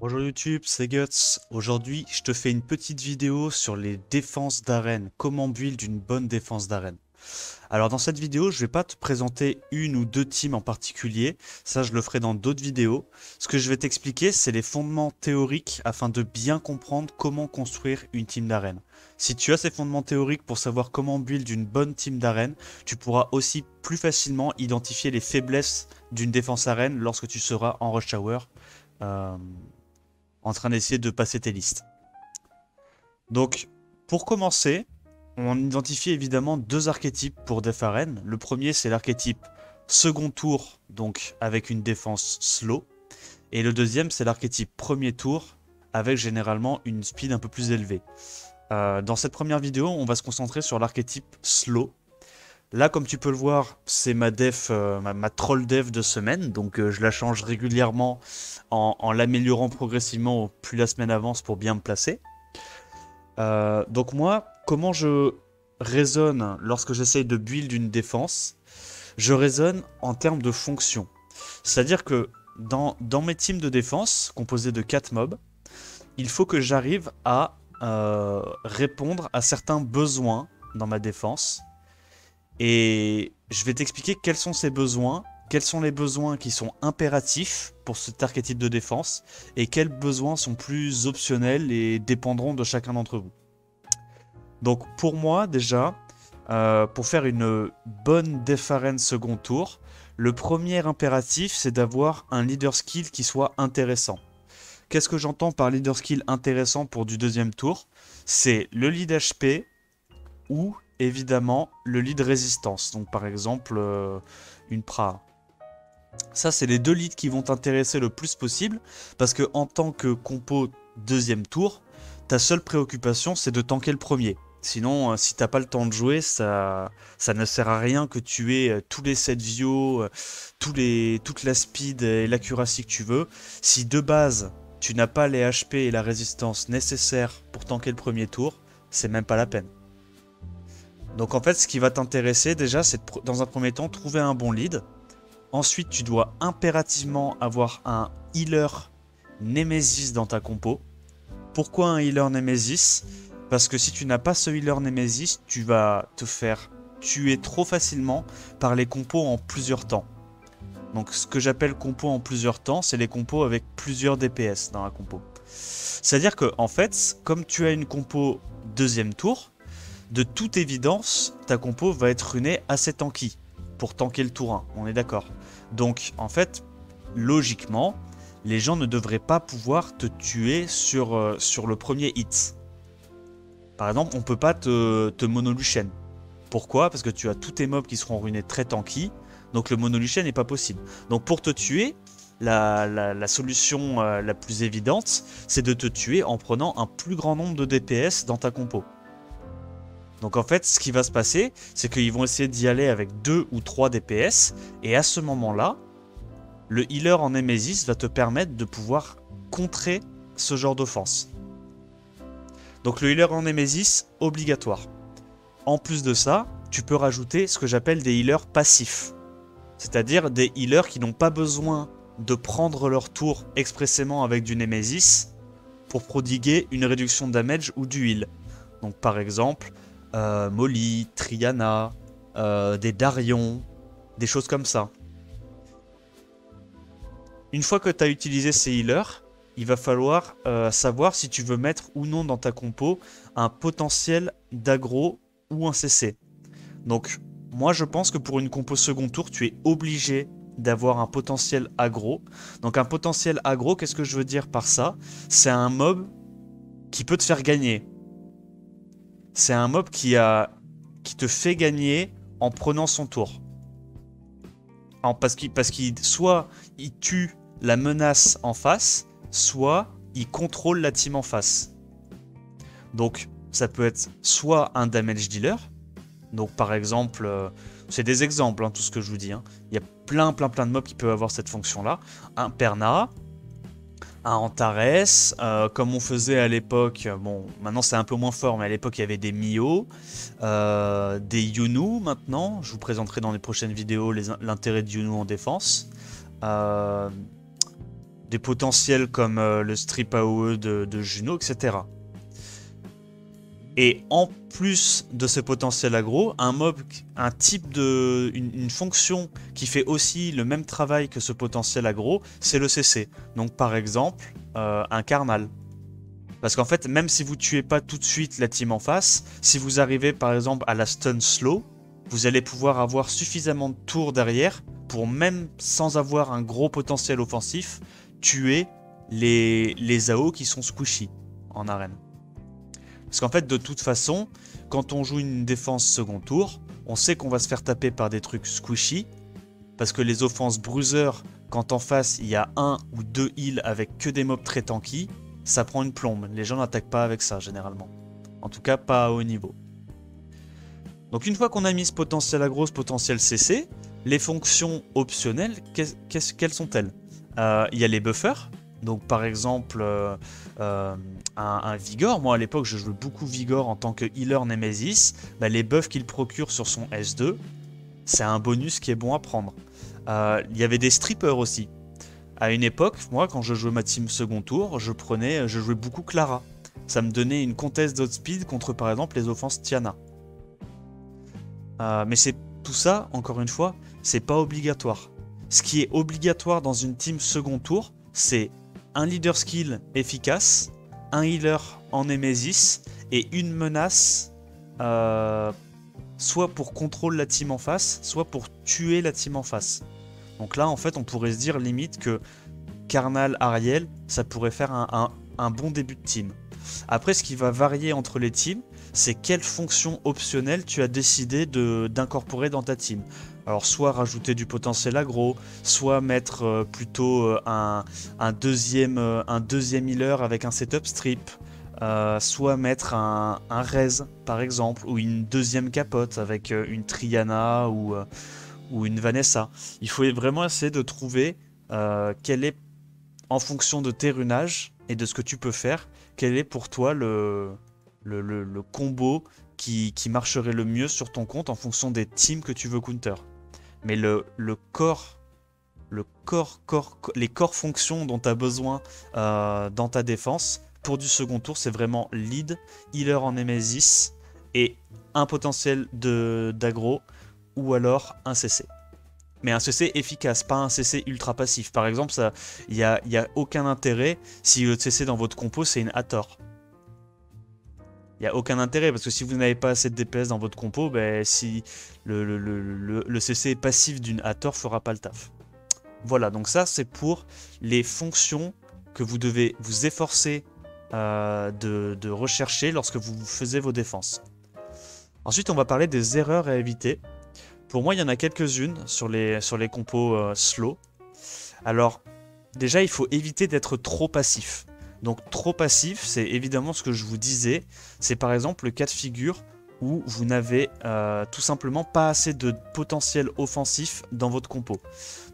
Bonjour YouTube, c'est Guts. Aujourd'hui, je te fais une petite vidéo sur les défenses d'arène. Comment build une bonne défense d'arène. Alors dans cette vidéo, je vais pas te présenter une ou deux teams en particulier. Ça, je le ferai dans d'autres vidéos. Ce que je vais t'expliquer, c'est les fondements théoriques afin de bien comprendre comment construire une team d'arène. Si tu as ces fondements théoriques pour savoir comment build une bonne team d'arène, tu pourras aussi plus facilement identifier les faiblesses d'une défense arène lorsque tu seras en rush hour. Euh, en train d'essayer de passer tes listes. Donc, pour commencer, on identifie évidemment deux archétypes pour Def Arène. Le premier, c'est l'archétype second tour, donc avec une défense slow. Et le deuxième, c'est l'archétype premier tour, avec généralement une speed un peu plus élevée. Dans cette première vidéo, on va se concentrer sur l'archétype slow. Là, comme tu peux le voir, c'est ma def, ma troll def de semaine, donc je la change régulièrement en l'améliorant progressivement plus la semaine avance pour bien me placer. Donc moi, comment je raisonne lorsque j'essaye de build une défense? Je raisonne en termes de fonction. C'est-à-dire que dans mes teams de défense, composés de 4 mobs, il faut que j'arrive à répondre à certains besoins dans ma défense. Et je vais t'expliquer quels sont ces besoins, quels sont les besoins qui sont impératifs pour cet archétype de défense, et quels besoins sont plus optionnels et dépendront de chacun d'entre vous. Donc pour moi déjà, pour faire une bonne def arène second tour, le premier impératif c'est d'avoir un leader skill qui soit intéressant. Qu'est-ce que j'entends par leader skill intéressant pour du deuxième tour? C'est le lead HP ou évidemment le lead résistance, donc par exemple une Praha. Ça c'est les deux leads qui vont t'intéresser le plus possible, parce que en tant que compo deuxième tour, ta seule préoccupation c'est de tanker le premier. Sinon, si t'as pas le temps de jouer, ça ne sert à rien que tu aies tous les 7 vio, toute la speed et l'accuracy que tu veux. Si de base, tu n'as pas les HP et la résistance nécessaires pour tanker le premier tour, c'est même pas la peine. Donc en fait, ce qui va t'intéresser déjà, c'est dans un premier temps trouver un bon lead. Ensuite, tu dois impérativement avoir un healer Nemesis dans ta compo. Pourquoi un healer Nemesis? Parce que si tu n'as pas ce healer Nemesis, tu vas te faire tuer trop facilement par les compos en plusieurs temps. Donc ce que j'appelle compos en plusieurs temps, c'est les compos avec plusieurs DPS dans la compo. C'est-à-dire que en fait, comme tu as une compo deuxième tour, de toute évidence, ta compo va être runée assez tanky pour tanker le tour 1, on est d'accord. Donc en fait, logiquement, les gens ne devraient pas pouvoir te tuer sur le premier hit. Par exemple, on peut pas te mono-Lucian. Pourquoi? Parce que tu as tous tes mobs qui seront runés très tanky, donc le mono-Lucian n'est pas possible. Donc pour te tuer, la solution la plus évidente, c'est de te tuer en prenant un plus grand nombre de DPS dans ta compo. Donc en fait, ce qui va se passer, c'est qu'ils vont essayer d'y aller avec 2 ou 3 DPS, et à ce moment-là, le healer en Nemesis va te permettre de pouvoir contrer ce genre d'offense. Donc le healer en Nemesis, obligatoire. En plus de ça, tu peux rajouter ce que j'appelle des healers passifs. C'est-à-dire des healers qui n'ont pas besoin de prendre leur tour expressément avec du Nemesis pour prodiguer une réduction de damage ou du heal. Donc par exemple, Molly, Triana, des Darion, des choses comme ça. Une fois que tu as utilisé ces healers, il va falloir savoir si tu veux mettre ou non dans ta compo un potentiel d'aggro ou un CC. Donc moi je pense que pour une compo second tour, tu es obligé d'avoir un potentiel aggro. Donc un potentiel aggro, qu'est-ce que je veux dire par ça? C'est un mob qui peut te faire gagner. C'est un mob qui te fait gagner en prenant son tour. Parce qu'il soit il tue la menace en face, soit il contrôle la team en face. Donc ça peut être soit un damage dealer. Donc par exemple, c'est des exemples, hein, tout ce que je vous dis. Hein. Il y a plein de mobs qui peuvent avoir cette fonction-là. Un Perna, un Antares, comme on faisait à l'époque, bon, maintenant c'est un peu moins fort, mais à l'époque il y avait des Mio, des Yunu maintenant, je vous présenterai dans les prochaines vidéos l'intérêt de Yunu en défense. des potentiels comme le strip AOE de Juno, etc. Et en plus de ce potentiel aggro, une fonction qui fait aussi le même travail que ce potentiel aggro, c'est le CC. Donc par exemple, un Karnal. Parce qu'en fait, même si vous tuez pas tout de suite la team en face, si vous arrivez par exemple à la stun slow, vous allez pouvoir avoir suffisamment de tours derrière pour, même sans avoir un gros potentiel offensif, tuer les AO qui sont squishy en arène. Parce qu'en fait, de toute façon, quand on joue une défense second tour, on sait qu'on va se faire taper par des trucs squishy, parce que les offenses bruiser, quand en face il y a un ou deux heals avec que des mobs très tanky, ça prend une plombe. Les gens n'attaquent pas avec ça généralement. En tout cas, pas à haut niveau. Donc une fois qu'on a mis ce potentiel aggro, ce potentiel CC, les fonctions optionnelles, quelles sont-elles? Il y a les buffers. Donc par exemple, un Vigor, moi à l'époque je jouais beaucoup Vigor en tant que healer Nemesis, bah, les buffs qu'il procure sur son S2, c'est un bonus qui est bon à prendre. Il y avait des strippers aussi. À une époque, moi quand je jouais ma team second tour, je jouais beaucoup Clara. Ça me donnait une contest d'outspeed contre par exemple les offenses Tiana. Mais c'est tout ça, encore une fois, c'est pas obligatoire. Ce qui est obligatoire dans une team second tour, c'est un leader skill efficace, un healer en Nemesis et une menace soit pour contrôler la team en face, soit pour tuer la team en face. Donc là, en fait, on pourrait se dire limite que Karnal, Ariel, ça pourrait faire un bon début de team. Après, ce qui va varier entre les teams, c'est quelle fonction optionnelle tu as décidé d'incorporer dans ta team. Alors soit rajouter du potentiel aggro, soit mettre plutôt un deuxième healer avec un setup strip, soit mettre un Rez par exemple, ou une deuxième capote avec une Triana ou une Vanessa. Il faut vraiment essayer de trouver quel est, en fonction de tes runages et de ce que tu peux faire, quel est pour toi le combo qui marcherait le mieux sur ton compte en fonction des teams que tu veux counter. Mais les core fonctions dont tu as besoin dans ta défense, pour du second tour, c'est vraiment lead, healer en Nemesis et un potentiel d'aggro ou alors un CC. Mais un CC efficace, pas un CC ultra passif. Par exemple, il n'y a aucun intérêt si le CC dans votre compo c'est une Hathor. Il n'y a aucun intérêt parce que si vous n'avez pas assez de DPS dans votre compo, ben, si le CC passif d'une Hathor fera pas le taf. Voilà, donc ça c'est pour les fonctions que vous devez vous efforcer de rechercher lorsque vous faisiez vos défenses. Ensuite, on va parler des erreurs à éviter. Pour moi, il y en a quelques-unes sur les compos slow. Alors, déjà, il faut éviter d'être trop passif. Donc, trop passif, c'est évidemment ce que je vous disais. C'est par exemple le cas de figure où vous n'avez tout simplement pas assez de potentiel offensif dans votre compo.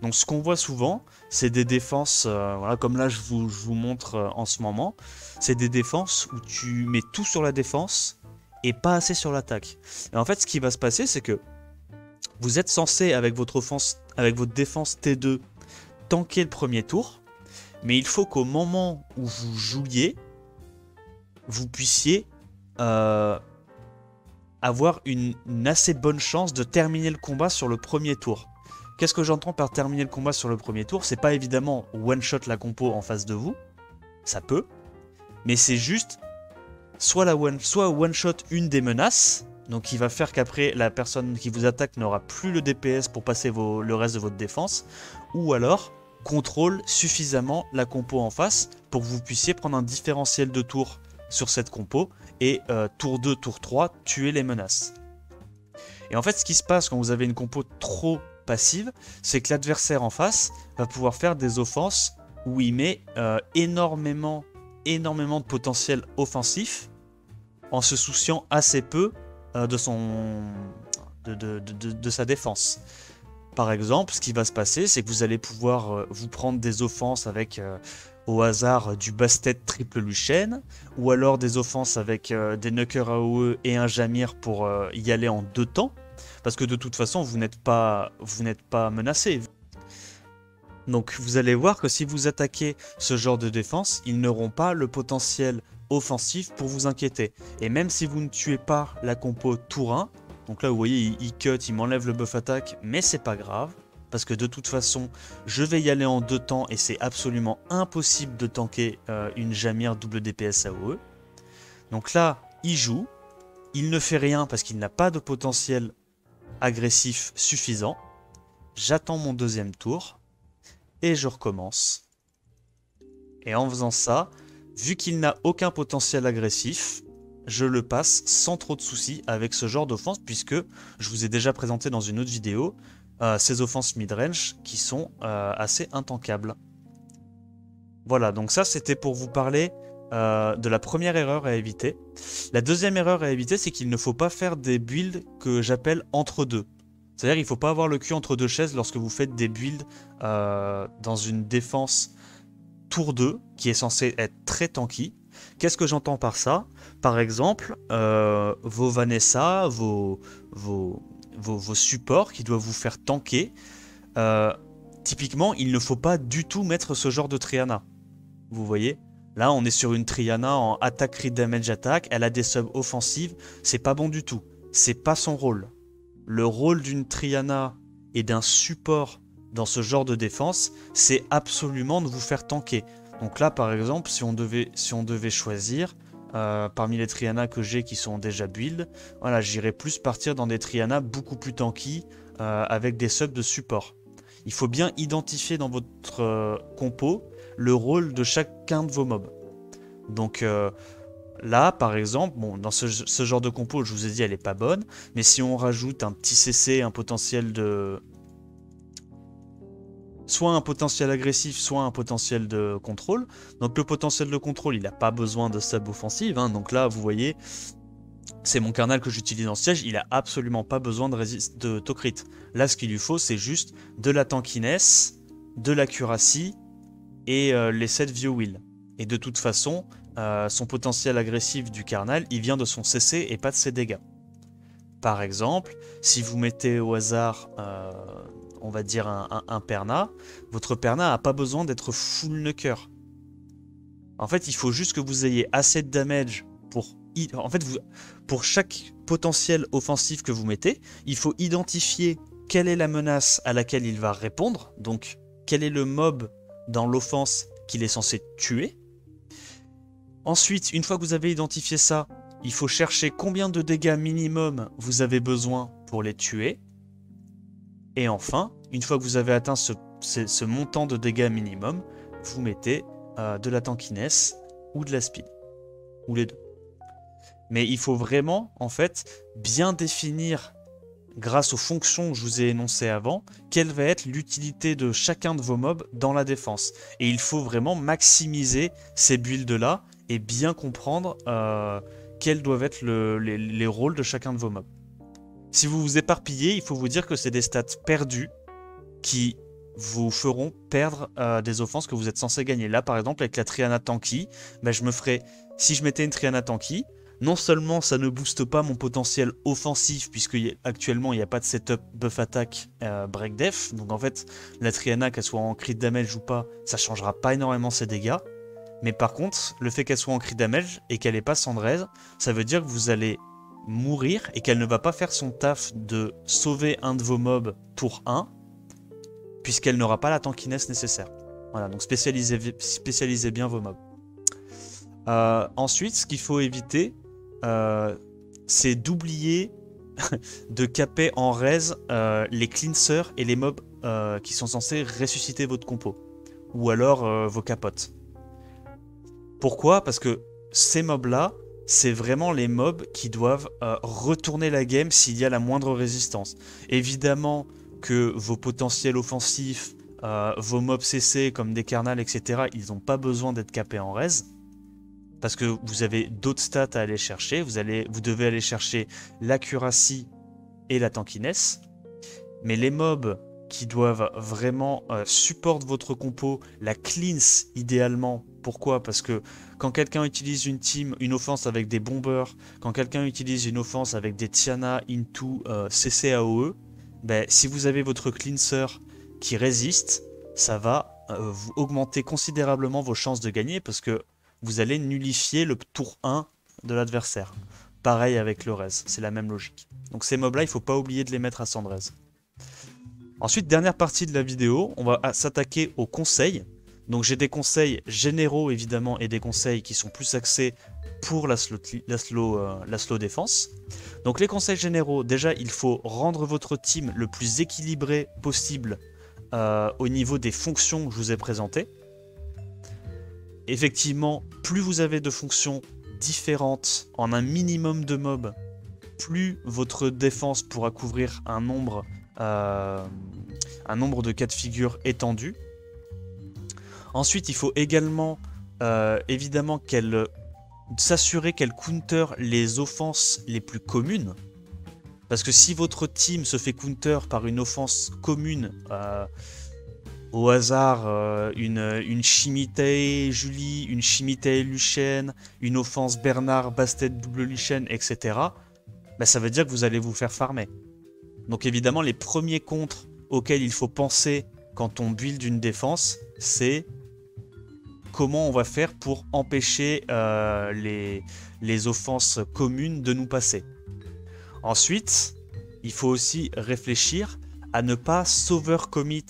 Donc, ce qu'on voit souvent, c'est des défenses, voilà, comme là, je vous montre en ce moment. C'est des défenses où tu mets tout sur la défense et pas assez sur l'attaque. Et en fait, ce qui va se passer, c'est que vous êtes censé, avec votre défense T2, tanker le premier tour, mais il faut qu'au moment où vous jouiez, vous puissiez avoir une assez bonne chance de terminer le combat sur le premier tour. Qu'est-ce que j'entends par terminer le combat sur le premier tour? C'est pas évidemment one-shot la compo en face de vous, ça peut, mais c'est juste soit one-shot une des menaces, donc qui va faire qu'après la personne qui vous attaque n'aura plus le DPS pour passer le reste de votre défense, ou alors contrôle suffisamment la compo en face pour que vous puissiez prendre un différentiel de tour sur cette compo et tour 2, tour 3, tuer les menaces. Et en fait, ce qui se passe quand vous avez une compo trop passive, c'est que l'adversaire en face va pouvoir faire des offenses où il met énormément de potentiel offensif en se souciant assez peu de sa défense. Par exemple, ce qui va se passer, c'est que vous allez pouvoir vous prendre des offenses avec au hasard du Bastet triple Luchen, ou alors des offenses avec des Nucker AOE et un Jamir pour y aller en 2 temps, parce que de toute façon vous n'êtes pas menacé. Donc vous allez voir que si vous attaquez ce genre de défense, ils n'auront pas le potentiel offensif pour vous inquiéter. Et même si vous ne tuez pas la compo tour 1, donc là vous voyez il cut, il m'enlève le buff attaque, mais c'est pas grave. Parce que de toute façon, je vais y aller en 2 temps et c'est absolument impossible de tanker une Jamir double DPS AOE. Donc là, il joue, il ne fait rien parce qu'il n'a pas de potentiel agressif suffisant. J'attends mon deuxième tour et je recommence. Et en faisant ça, vu qu'il n'a aucun potentiel agressif, je le passe sans trop de soucis avec ce genre d'offense puisque je vous ai déjà présenté dans une autre vidéo ces offenses mid-range qui sont assez intankables. Voilà, donc ça c'était pour vous parler de la première erreur à éviter. La deuxième erreur à éviter, c'est qu'il ne faut pas faire des builds que j'appelle entre deux. C'est-à-dire qu'il ne faut pas avoir le cul entre deux chaises lorsque vous faites des builds dans une défense tour 2 qui est censée être très tanky. Qu'est-ce que j'entends par ça? Par exemple, vos Vanessa, vos supports qui doivent vous faire tanker. Typiquement, il ne faut pas du tout mettre ce genre de Triana. Vous voyez? Là, on est sur une Triana en attaque, crit damage, attaque. Elle a des subs offensives. C'est pas bon du tout. C'est pas son rôle. Le rôle d'une Triana et d'un support dans ce genre de défense, c'est absolument de vous faire tanker. Donc là, par exemple, si on devait choisir parmi les Triana que j'ai qui sont déjà build, voilà, j'irais plus partir dans des Triana beaucoup plus tanky avec des subs de support. Il faut bien identifier dans votre compo le rôle de chacun de vos mobs. Donc là, par exemple, bon, dans ce genre de compo, je vous ai dit, elle est pas bonne, mais si on rajoute un petit CC, un potentiel de... soit un potentiel agressif, soit un potentiel de contrôle. Donc le potentiel de contrôle, il n'a pas besoin de sub offensive, hein. Donc là, vous voyez, c'est mon carnal que j'utilise en siège, il a absolument pas besoin de tocrit. Là, ce qu'il lui faut, c'est juste de la tankiness, de l'accuracy et les 7 view will. Et de toute façon, son potentiel agressif du carnal, il vient de son CC et pas de ses dégâts. Par exemple, si vous mettez au hasard, on va dire un Perna, votre Perna n'a pas besoin d'être full nucker. En fait, il faut juste que vous ayez assez de damage pour... En fait, pour chaque potentiel offensif que vous mettez, il faut identifier quelle est la menace à laquelle il va répondre, donc quel est le mob dans l'offense qu'il est censé tuer. Ensuite, une fois que vous avez identifié ça, il faut chercher combien de dégâts minimum vous avez besoin pour les tuer. Et enfin, une fois que vous avez atteint ce montant de dégâts minimum, vous mettez de la tankiness ou de la speed, ou les deux. Mais il faut vraiment, en fait, bien définir, grâce aux fonctions que je vous ai énoncées avant, quelle va être l'utilité de chacun de vos mobs dans la défense. Et il faut vraiment maximiser ces builds-là et bien comprendre quels doivent être les rôles de chacun de vos mobs. Si vous vous éparpillez, il faut vous dire que c'est des stats perdus qui vous feront perdre des offenses que vous êtes censé gagner. Là, par exemple, avec la Triana Tanky, bah, si je mettais une Triana Tanky, non seulement ça ne booste pas mon potentiel offensif, puisque actuellement il n'y a pas de setup buff attack break def, donc en fait, la Triana, qu'elle soit en crit damage ou pas, ça changera pas énormément ses dégâts. Mais par contre, le fait qu'elle soit en crit damage et qu'elle n'ait pas Sandraise, ça veut dire que vous allez mourir et qu'elle ne va pas faire son taf de sauver un de vos mobs tour 1, puisqu'elle n'aura pas la tankiness nécessaire. Voilà, donc spécialisez bien vos mobs. Ensuite, ce qu'il faut éviter, c'est d'oublier de caper en raise les cleansers et les mobs qui sont censés ressusciter votre compo, ou alors vos capotes. Pourquoi? Parce que ces mobs-là, c'est vraiment les mobs qui doivent retourner la game s'il y a la moindre résistance. Évidemment que vos potentiels offensifs, vos mobs CC comme des carnals, etc., ils n'ont pas besoin d'être capés en raise. Parce que vous avez d'autres stats à aller chercher. Vous devez aller chercher l'accuracy et la tankiness. Mais les mobs qui doivent vraiment support votre compo, la cleanse idéalement. Pourquoi? Parce que quand quelqu'un utilise une offense avec des bombers, quand quelqu'un utilise une offense avec des Tiana into CC AOE, ben, si vous avez votre cleanser qui résiste, ça va vous augmenter considérablement vos chances de gagner parce que vous allez nullifier le tour 1 de l'adversaire. Pareil avec le raise, c'est la même logique. Donc ces mobs là, il ne faut pas oublier de les mettre à 100 de raise. Ensuite, dernière partie de la vidéo, on va s'attaquer aux conseils. Donc j'ai des conseils généraux évidemment et des conseils qui sont plus axés pour la slow défense. Donc les conseils généraux, déjà il faut rendre votre team le plus équilibré possible au niveau des fonctions que je vous ai présentées. Effectivement, plus vous avez de fonctions différentes en un minimum de mobs, plus votre défense pourra couvrir un nombre de cas de figure étendu. Ensuite, il faut également évidemment s'assurer qu'elle counter les offenses les plus communes. Parce que si votre team se fait counter par une offense commune, au hasard, une Chimitei Julie, une Chimitei Lucienne, une offense Bernard Bastet double Lucienne, etc., bah, ça veut dire que vous allez vous faire farmer. Donc évidemment, les premiers contres auxquels il faut penser quand on build une défense, c'est comment on va faire pour empêcher les offenses communes de nous passer. Ensuite, il faut aussi réfléchir à ne pas s'overcommit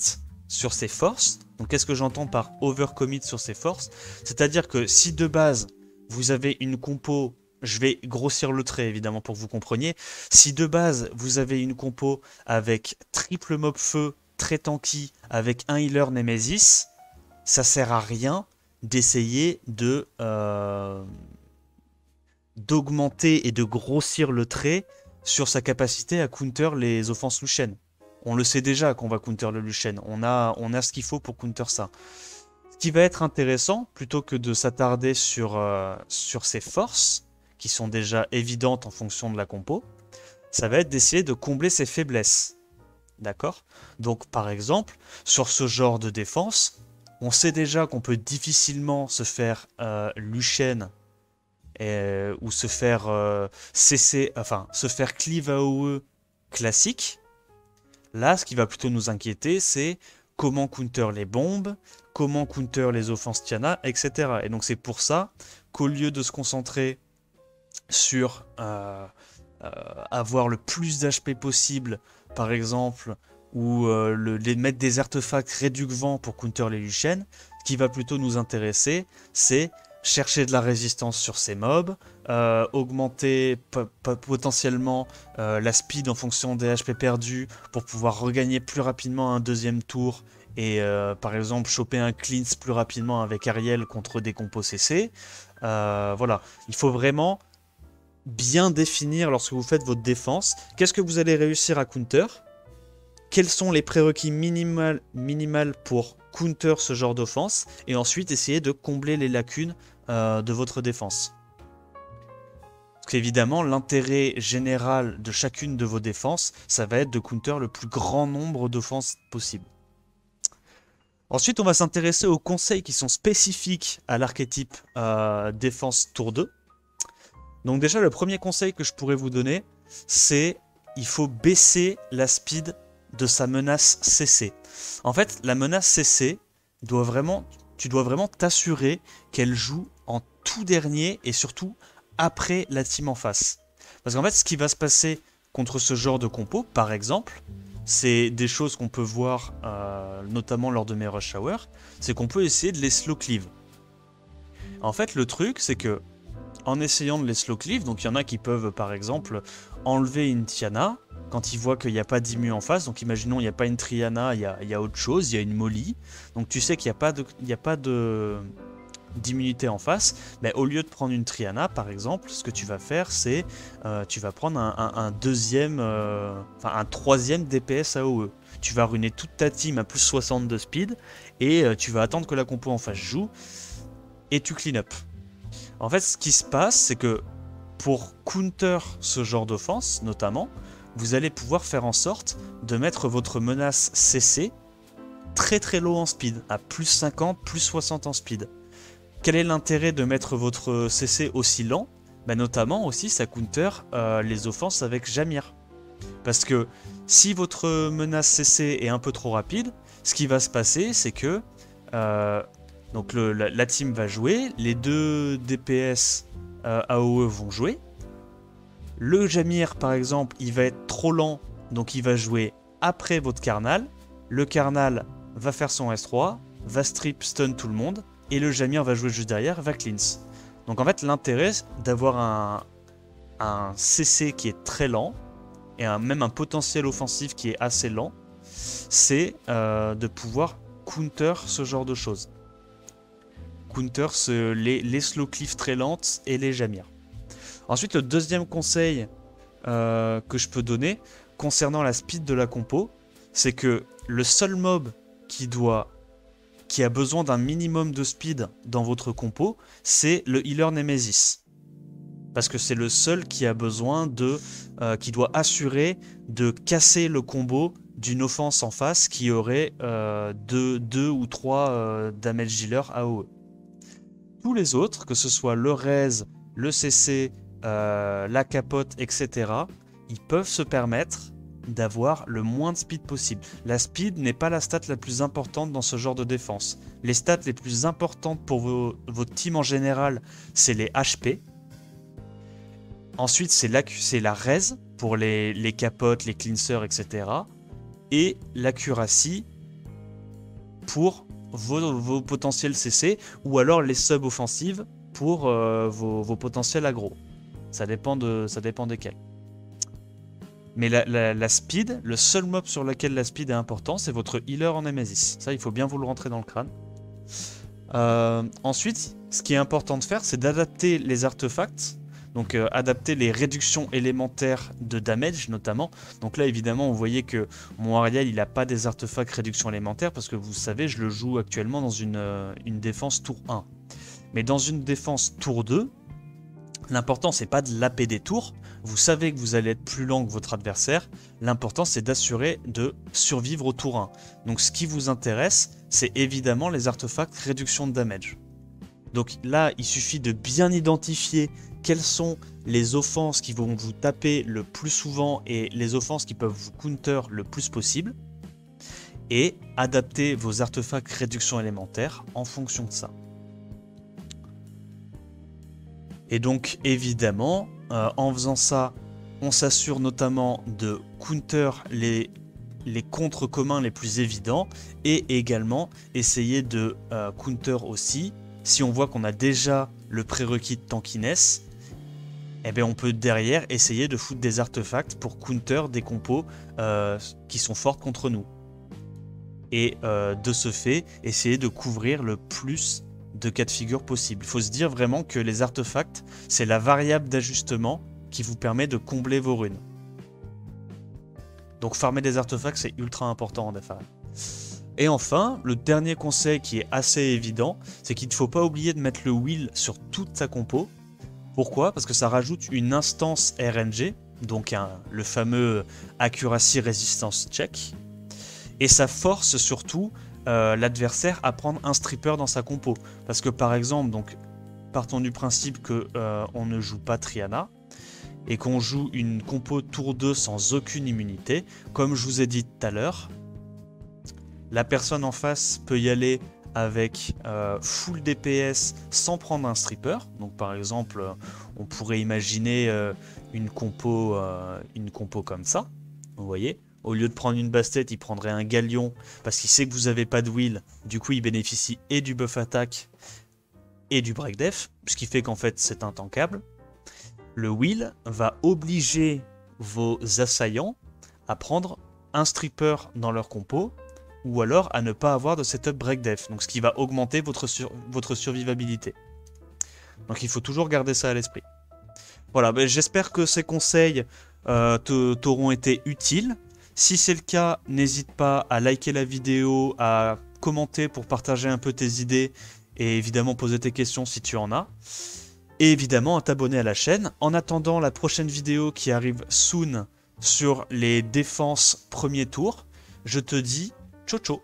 sur ses forces. Donc qu'est-ce que j'entends par overcommit sur ses forces? C'est-à-dire que si de base, vous avez une compo, je vais grossir le trait évidemment pour que vous compreniez, si de base, vous avez une compo avec triple mob feu, très tanky, avec un healer Nemesis, ça sert à rien d'essayer d'augmenter et de grossir le trait sur sa capacité à counter les offenses Lucienne. On le sait déjà qu'on va counter le Lucienne. On a ce qu'il faut pour counter ça. Ce qui va être intéressant, plutôt que de s'attarder sur ses forces, qui sont déjà évidentes en fonction de la compo, ça va être d'essayer de combler ses faiblesses. D'accord? Donc par exemple, sur ce genre de défense, on sait déjà qu'on peut difficilement se faire Lucienne ou se faire CC, enfin se faire cleave AOE classique. Là, ce qui va plutôt nous inquiéter, c'est comment counter les bombes, comment counter les offenses Tiana, etc. Et donc c'est pour ça qu'au lieu de se concentrer sur avoir le plus d'HP possible, par exemple, ou mettre des artefacts réducvants pour counter les Luciennes, ce qui va plutôt nous intéresser, c'est chercher de la résistance sur ces mobs, augmenter potentiellement la speed en fonction des HP perdus pour pouvoir regagner plus rapidement un deuxième tour et par exemple choper un cleanse plus rapidement avec Ariel contre des compos CC. Voilà, il faut vraiment bien définir lorsque vous faites votre défense, qu'est-ce que vous allez réussir à counter, quels sont les prérequis minimales pour counter ce genre d'offense, et ensuite essayer de combler les lacunes de votre défense. Parce qu'évidemment, l'intérêt général de chacune de vos défenses, ça va être de counter le plus grand nombre d'offenses possible. Ensuite, on va s'intéresser aux conseils qui sont spécifiques à l'archétype défense tour 2. Donc déjà, le premier conseil que je pourrais vous donner, c'est il faut baisser la speed de sa menace CC. En fait, la menace CC, tu dois vraiment t'assurer qu'elle joue en tout dernier et surtout après la team en face. Parce qu'en fait, ce qui va se passer contre ce genre de compo, par exemple, c'est des choses qu'on peut voir notamment lors de mes rush hours, c'est qu'on peut essayer de les slow cleave. En fait, le truc, c'est que en essayant de les slow cleave, donc il y en a qui peuvent par exemple enlever une Tiana quand ils voient qu'il n'y a pas d'immu en face. Donc imaginons il n'y a pas une Triana, il y a autre chose, il y a une Molly. Donc tu sais qu'il n'y a pas d'immunité en face. Mais au lieu de prendre une Triana par exemple, ce que tu vas faire c'est tu vas prendre un troisième DPS AOE. Tu vas ruiner toute ta team à plus 60 de speed et tu vas attendre que la compo en face joue et tu clean up. En fait, ce qui se passe, c'est que pour counter ce genre d'offense, notamment, vous allez pouvoir faire en sorte de mettre votre menace CC très très low en speed, à plus 50, plus 60 en speed. Quel est l'intérêt de mettre votre CC aussi lent? Bah, notamment aussi, ça counter les offenses avec Jamir. Parce que si votre menace CC est un peu trop rapide, ce qui va se passer, c'est que donc la team va jouer, les deux DPS AOE vont jouer. Le Jamir, par exemple, il va être trop lent, donc il va jouer après votre Karnal. Le Karnal va faire son S3, va strip stun tout le monde, et le Jamir va jouer juste derrière, va cleanse. Donc en fait, l'intérêt d'avoir un CC qui est très lent, et même un potentiel offensif qui est assez lent, c'est de pouvoir counter ce genre de choses. Counter les slow cliff très lentes et les Jamir. Ensuite, le deuxième conseil que je peux donner concernant la speed de la compo, c'est que le seul mob qui a besoin d'un minimum de speed dans votre compo, c'est le healer Nemesis. Parce que c'est le seul qui a besoin qui doit assurer de casser le combo d'une offense en face qui aurait 2 ou 3 damage healer AOE. Tous les autres, que ce soit le Rez, le CC, la capote, etc., ils peuvent se permettre d'avoir le moins de speed possible. La speed n'est pas la stat la plus importante dans ce genre de défense. Les stats les plus importantes pour votre team en général, c'est les HP. Ensuite, c'est la Rez pour les capotes, les cleansers, etc. Et l'accuracy pour vos potentiels CC, ou alors les subs offensives pour vos potentiels aggro. Ça dépend desquels. Mais la speed, le seul mob sur lequel la speed est important, c'est votre healer en Nemesis. Ça, il faut bien vous le rentrer dans le crâne. Ensuite, ce qui est important de faire, c'est d'adapter les artefacts. Donc adapter les réductions élémentaires de damage notamment. Donc là évidemment vous voyez que mon Ariel il n'a pas des artefacts réduction élémentaire parce que vous savez je le joue actuellement dans une défense tour 1. Mais dans une défense tour 2, l'important c'est pas de laper des tours. Vous savez que vous allez être plus lent que votre adversaire. L'important c'est d'assurer de survivre au tour 1. Donc ce qui vous intéresse c'est évidemment les artefacts réduction de damage. Donc là il suffit de bien identifier quelles sont les offenses qui vont vous taper le plus souvent et les offenses qui peuvent vous counter le plus possible. Et adapter vos artefacts réduction élémentaire en fonction de ça. Et donc évidemment, en faisant ça, on s'assure notamment de counter les contres communs les plus évidents. Et également essayer de counter aussi, si on voit qu'on a déjà le prérequis de tankiness, eh bien on peut derrière essayer de foutre des artefacts pour counter des compos qui sont fortes contre nous. Et de ce fait, essayer de couvrir le plus de cas de figure possible. Il faut se dire vraiment que les artefacts, c'est la variable d'ajustement qui vous permet de combler vos runes. Donc farmer des artefacts, c'est ultra important en DFR. Et enfin, le dernier conseil qui est assez évident, c'est qu'il ne faut pas oublier de mettre le wheel sur toute sa compo. Pourquoi? Parce que ça rajoute une instance RNG, donc le fameux Accuracy Resistance Check, et ça force surtout l'adversaire à prendre un stripper dans sa compo. Parce que par exemple, donc, partons du principe qu'on ne joue pas Triana, et qu'on joue une compo tour 2 sans aucune immunité, comme je vous ai dit tout à l'heure, la personne en face peut y aller avec full DPS sans prendre un stripper. Donc par exemple, on pourrait imaginer une compo comme ça, vous voyez. Au lieu de prendre une bastet, il prendrait un galion parce qu'il sait que vous n'avez pas de wheel. Du coup, il bénéficie et du buff attaque et du break def, ce qui fait qu'en fait, c'est intankable. Le wheel va obliger vos assaillants à prendre un stripper dans leur compo ou alors à ne pas avoir de setup break def, donc ce qui va augmenter votre survivabilité. Donc il faut toujours garder ça à l'esprit. Voilà, ben, j'espère que ces conseils t'auront été utiles. Si c'est le cas, n'hésite pas à liker la vidéo, à commenter pour partager un peu tes idées et évidemment poser tes questions si tu en as. Et évidemment à t'abonner à la chaîne. En attendant la prochaine vidéo qui arrive soon sur les défenses premier tour, je te dis ciao ciao.